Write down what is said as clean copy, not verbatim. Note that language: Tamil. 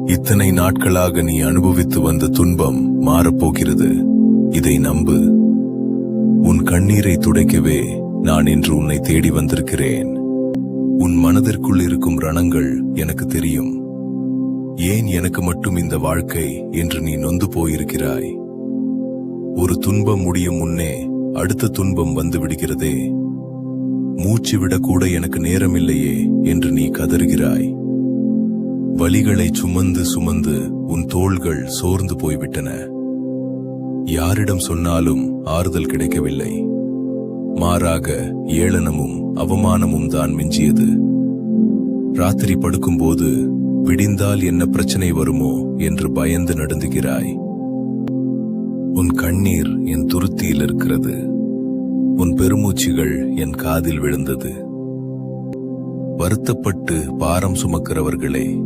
இத்தனை நாட்களாக நீ அனுபவித்து வந்த துன்பம் மாறப்போகிறது. இதை நம்பு. உன் கண்ணீரை துடைக்கவே நான் இன்று உன்னை தேடி வந்திருக்கிறேன். உன் மனதிற்குள் இருக்கும் ரணங்கள் எனக்கு தெரியும். ஏன் எனக்கு மட்டும் இந்த வாழ்க்கை என்று நீ நொந்து போயிருக்கிறாய். ஒரு துன்பம் முடியும் முன்னே அடுத்த துன்பம் வந்து விடுகிறதே. மூச்சு விடக்கூட எனக்கு நேரமில்லையே என்று நீ கதறுகிறாய். வலிகளை சுமந்து சுமந்து உன் தோள்கள் சோர்ந்து போய்விட்டன. யாரிடம் சொன்னாலும் ஆறுதல் கிடைக்கவில்லை. மாறாக ஏளனமும் அவமானமும் தான் மிஞ்சியது. ராத்திரி படுக்கும்போது விடிந்தால் என்ன பிரச்சனை வருமோ என்று பயந்து நடுங்குகிறாய். உன் கண்ணீர் என் துருத்தியில் இருக்கிறது. உன் பெருமூச்சுகள் என் காதில் விழுந்தது. வருத்தப்பட்டு பாரம் சுமக்கிறவர்களே,